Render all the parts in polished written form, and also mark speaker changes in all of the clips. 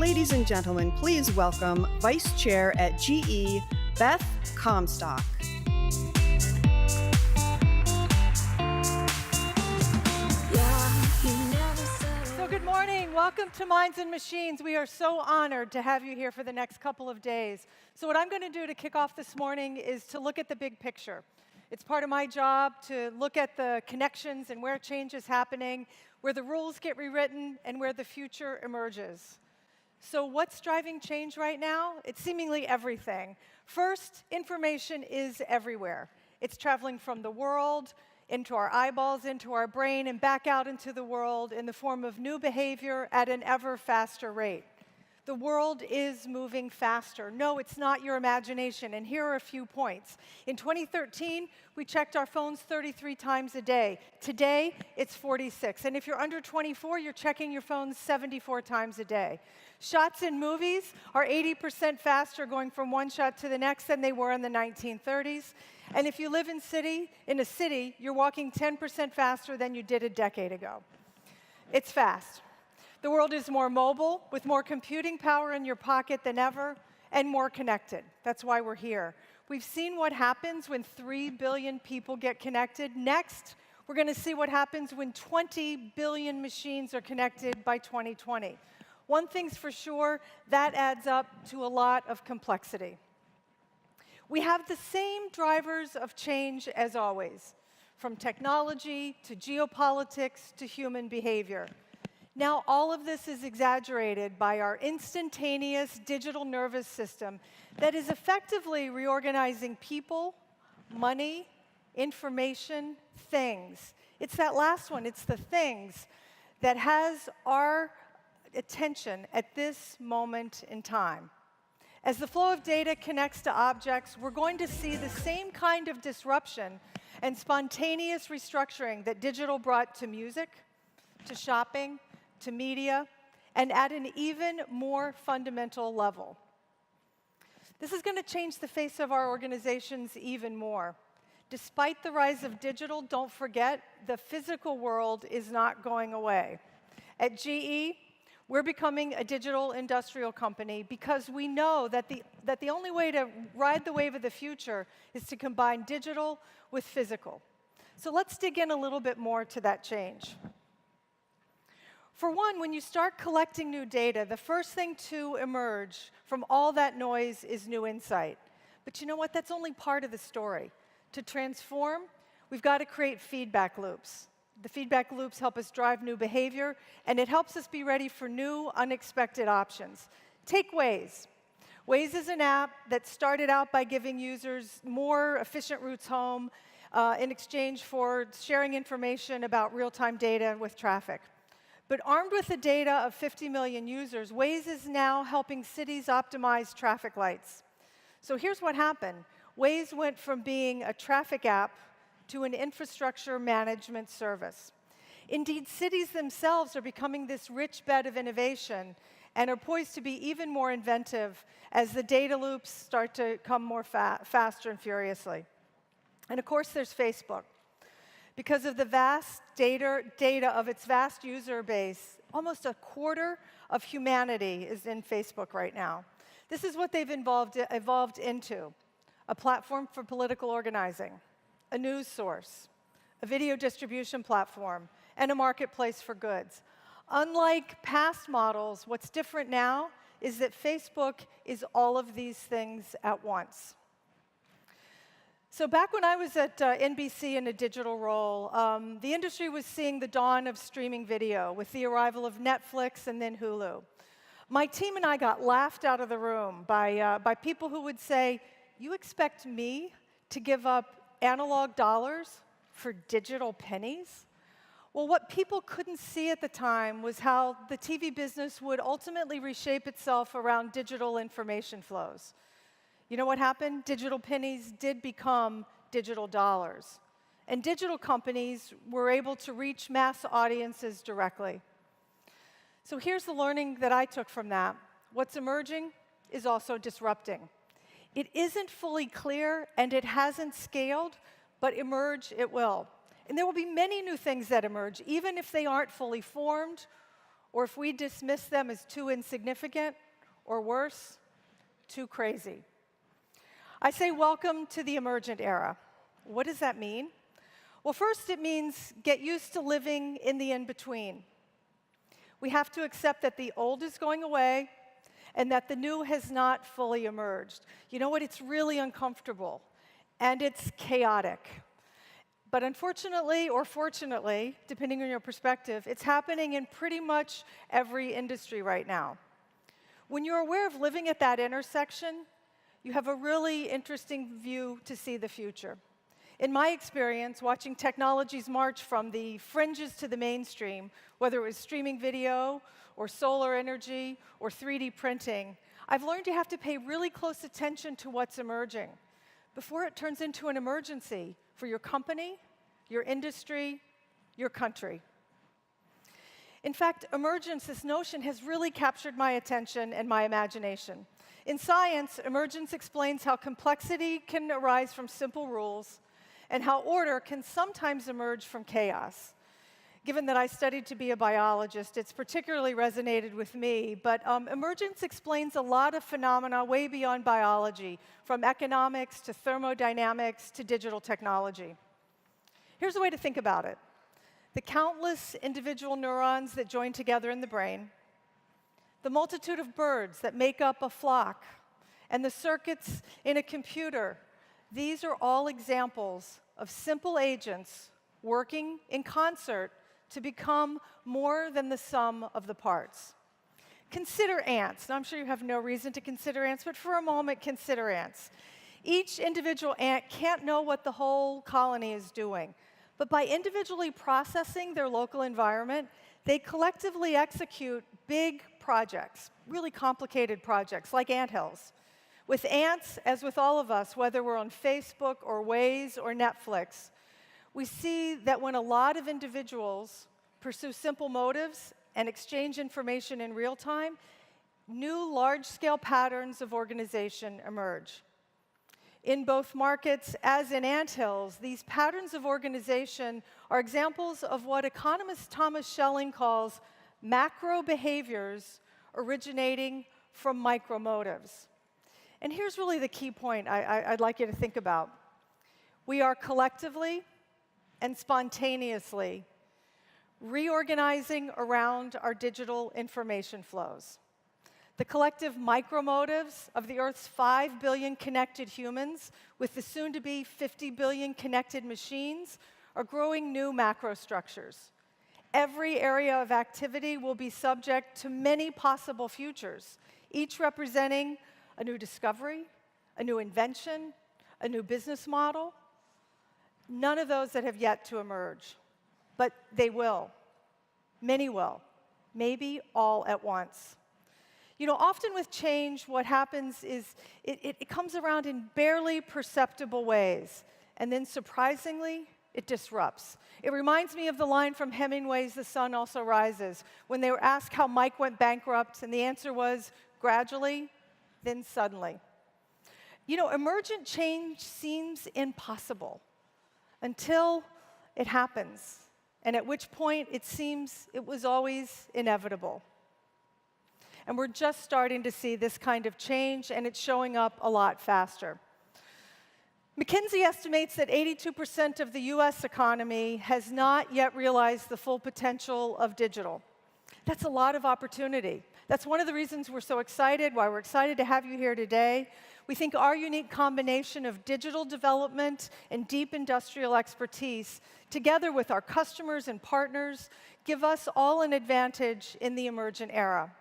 Speaker 1: Ladies and gentlemen, please welcome Vice Chair at GE, Beth Comstock.
Speaker 2: So good morning. Welcome to Minds and Machines. We are so honored to have you here for the next couple of days. So what I'm going to do to kick off this morning is to look at the big picture. It's part of my job to look at the connections and where change is happening, where the rules get rewritten, and where the future emerges. So what's driving change right now? It's seemingly everything. First, information is everywhere. It's traveling from the world into our eyeballs, into our brain, and back out into the world in the form of new behavior at an ever faster rate. The world is moving faster. No, it's not your imagination, and here are a few points. In 2013, we checked our phones 33 times a day. Today, it's 46. And if you're under 24, you're checking your phones 74 times a day. Shots in movies are 80% faster going from one shot to the next than they were in the 1930s. And if you live in a city, you're walking 10% faster than you did a decade ago. It's fast. The world is more mobile, with more computing power in your pocket than ever, and more connected. That's why we're here. We've seen what happens when 3 billion people get connected. Next, we're going to see what happens when 20 billion machines are connected by 2020. One thing's for sure, that adds up to a lot of complexity. We have the same drivers of change as always, from technology to geopolitics to human behavior. Now, all of this is exaggerated by our instantaneous digital nervous system that is effectively reorganizing people, money, information, things. It's that last one, it's the things, that has our attention at this moment in time. As the flow of data connects to objects, we're going to see the same kind of disruption and spontaneous restructuring that digital brought to music, to shopping, to media, and at an even more fundamental level. This is going to change the face of our organizations even more. Despite the rise of digital, don't forget, the physical world is not going away. At GE, we're becoming a digital industrial company because we know that the only way to ride the wave of the future is to combine digital with physical. So let's dig in a little bit more to that change. For one, when you start collecting new data, the first thing to emerge from all that noise is new insight. But you know what? That's only part of the story. To transform, we've got to create feedback loops. The feedback loops help us drive new behavior, and it helps us be ready for new, unexpected options. Take Waze. Waze is an app that started out by giving users more efficient routes home in exchange for sharing information about real-time data with traffic. But armed with the data of 50 million users, Waze is now helping cities optimize traffic lights. So here's what happened. Waze went from being a traffic app to an infrastructure management service. Indeed, cities themselves are becoming this rich bed of innovation and are poised to be even more inventive as the data loops start to come more faster and furiously. And of course, there's Facebook. Because of the vast data of its vast user base, almost a quarter of humanity is in Facebook right now. This is what they've evolved into: a platform for political organizing, a news source, a video distribution platform, and a marketplace for goods. Unlike past models, what's different now is that Facebook is all of these things at once. So back when I was at NBC in a digital role, the industry was seeing the dawn of streaming video with the arrival of Netflix and then Hulu. My team and I got laughed out of the room by people who would say, "You expect me to give up analog dollars for digital pennies?" Well, what people couldn't see at the time was how the TV business would ultimately reshape itself around digital information flows. You know what happened? Digital pennies did become digital dollars. And digital companies were able to reach mass audiences directly. So here's the learning that I took from that. What's emerging is also disrupting. It isn't fully clear, and it hasn't scaled, but emerge it will. And there will be many new things that emerge, even if they aren't fully formed or if we dismiss them as too insignificant, or worse, too crazy. I say welcome to the emergent era. What does that mean? Well, first, it means get used to living in the in-between. We have to accept that the old is going away and that the new has not fully emerged. You know what? It's really uncomfortable, and it's chaotic. But unfortunately, or fortunately, depending on your perspective, it's happening in pretty much every industry right now. When you're aware of living at that intersection, you have a really interesting view to see the future. In my experience, watching technologies march from the fringes to the mainstream, whether it was streaming video, or solar energy, or 3D printing, I've learned you have to pay really close attention to what's emerging before it turns into an emergency for your company, your industry, your country. In fact, emergence, this notion, has really captured my attention and my imagination. In science, emergence explains how complexity can arise from simple rules and how order can sometimes emerge from chaos. Given that I studied to be a biologist, it's particularly resonated with me, but emergence explains a lot of phenomena way beyond biology, from economics to thermodynamics to digital technology. Here's a way to think about it. The countless individual neurons that join together in the brain, the multitude of birds that make up a flock, and the circuits in a computer, these are all examples of simple agents working in concert to become more than the sum of the parts. Consider ants. Now, I'm sure you have no reason to consider ants, but for a moment, consider ants. Each individual ant can't know what the whole colony is doing, but by individually processing their local environment, they collectively execute big projects, really complicated projects, like anthills. With ants, as with all of us, whether we're on Facebook or Waze or Netflix, we see that when a lot of individuals pursue simple motives and exchange information in real time, new large-scale patterns of organization emerge. In both markets, as in anthills, these patterns of organization are examples of what economist Thomas Schelling calls macro behaviors originating from micro motives. And here's really the key point I'd like you to think about. We are collectively and spontaneously reorganizing around our digital information flows. The collective micromotives of the Earth's 5 billion connected humans with the soon-to-be 50 billion connected machines are growing new macrostructures. Every area of activity will be subject to many possible futures, each representing a new discovery, a new invention, a new business model. None of those that have yet to emerge, but they will. Many will, maybe all at once. You know, often with change, what happens is it comes around in barely perceptible ways, and then surprisingly, it disrupts. It reminds me of the line from Hemingway's The Sun Also Rises, when they were asked how Mike went bankrupt, and the answer was gradually, then suddenly. You know, emergent change seems impossible until it happens, and at which point it seems it was always inevitable. And we're just starting to see this kind of change, and it's showing up a lot faster. McKinsey estimates that 82% of the US economy has not yet realized the full potential of digital. That's a lot of opportunity. That's one of the reasons we're so excited, why we're excited to have you here today. We think our unique combination of digital development and deep industrial expertise, together with our customers and partners, give us all an advantage in the emergent era.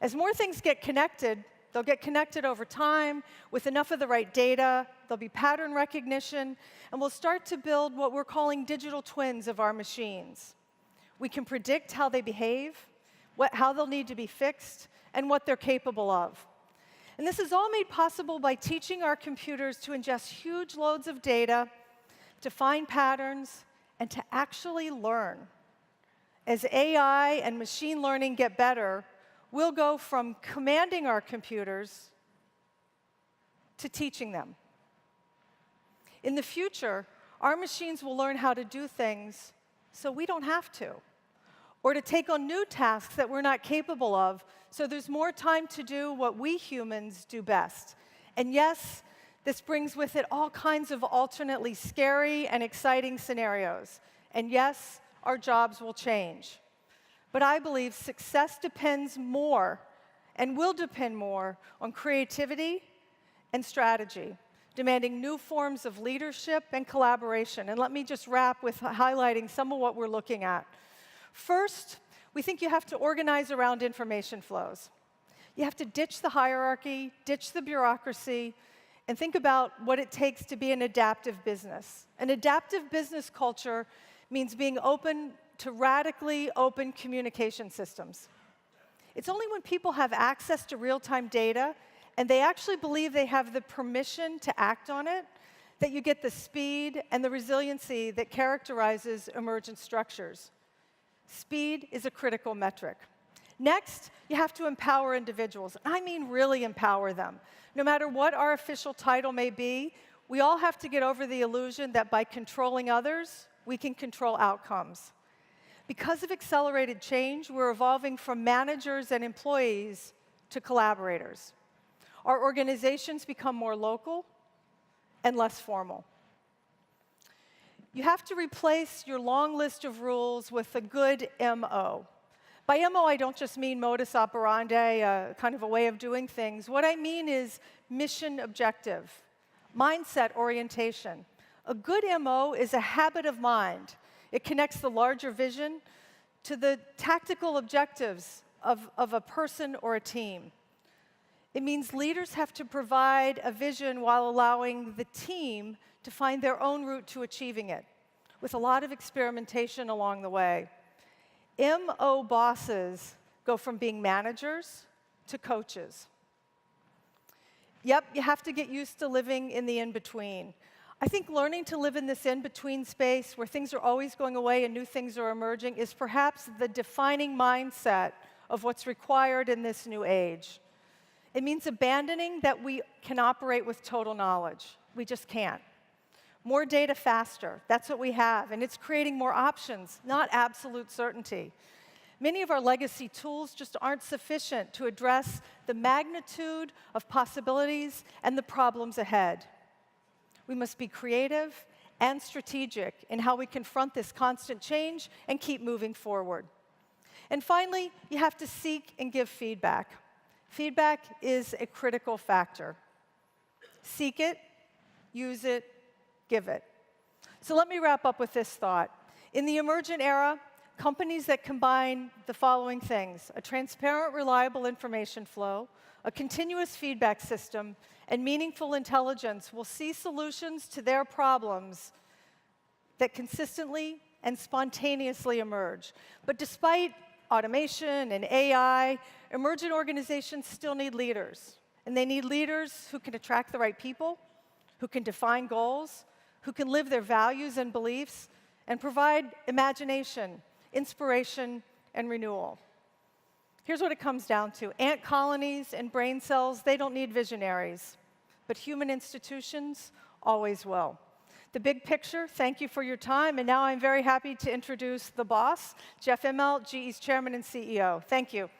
Speaker 2: As more things get connected, they'll get connected over time with enough of the right data, there'll be pattern recognition, and we'll start to build what we're calling digital twins of our machines. We can predict how they behave, how they'll need to be fixed, and what they're capable of. And this is all made possible by teaching our computers to ingest huge loads of data, to find patterns, and to actually learn. As AI and machine learning get better, we'll go from commanding our computers to teaching them. In the future, our machines will learn how to do things so we don't have to. or to take on new tasks that we're not capable of, so there's more time to do what we humans do best. And yes, this brings with it all kinds of alternately scary and exciting scenarios. And yes, our jobs will change. But I believe success depends more and will depend more on creativity and strategy, demanding new forms of leadership and collaboration. And let me just wrap with highlighting some of what we're looking at. First, we think you have to organize around information flows. You have to ditch the hierarchy, ditch the bureaucracy, and think about what it takes to be an adaptive business. An adaptive business culture means being open to radically open communication systems. It's only when people have access to real-time data and they actually believe they have the permission to act on it that you get the speed and the resiliency that characterizes emergent structures. Speed is a critical metric. Next, you have to empower individuals. I mean really empower them. No matter what our official title may be, we all have to get over the illusion that by controlling others, we can control outcomes. Because of accelerated change, we're evolving from managers and employees to collaborators. Our organizations become more local and less formal. You have to replace your long list of rules with a good MO. By MO, I don't just mean modus operandi, kind of a way of doing things. What I mean is mission objective, mindset orientation. A good MO is a habit of mind. It connects the larger vision to the tactical objectives of a person or a team. It means leaders have to provide a vision while allowing the team to find their own route to achieving it, with a lot of experimentation along the way. MO bosses go from being managers to coaches. Yep, you have to get used to living in the in-between. I think learning to live in this in-between space where things are always going away and new things are emerging is perhaps the defining mindset of what's required in this new age. It means abandoning that we can operate with total knowledge. We just can't. More data faster, that's what we have, and it's creating more options, not absolute certainty. Many of our legacy tools just aren't sufficient to address the magnitude of possibilities and the problems ahead. We must be creative and strategic in how we confront this constant change and keep moving forward. And finally, you have to seek and give feedback. Feedback is a critical factor. Seek it, use it, give it. So let me wrap up with this thought. In the emergent era, companies that combine the following things: a transparent, reliable information flow, a continuous feedback system, and meaningful intelligence will see solutions to their problems that consistently and spontaneously emerge. But despite automation and AI, emergent organizations still need leaders. And they need leaders who can attract the right people, who can define goals, who can live their values and beliefs, and provide imagination, inspiration, and renewal. Here's what it comes down to. Ant colonies and brain cells, they don't need visionaries, but human institutions always will. The big picture, thank you for your time, and now I'm very happy to introduce the boss, Jeff Immelt, GE's chairman and CEO. Thank you.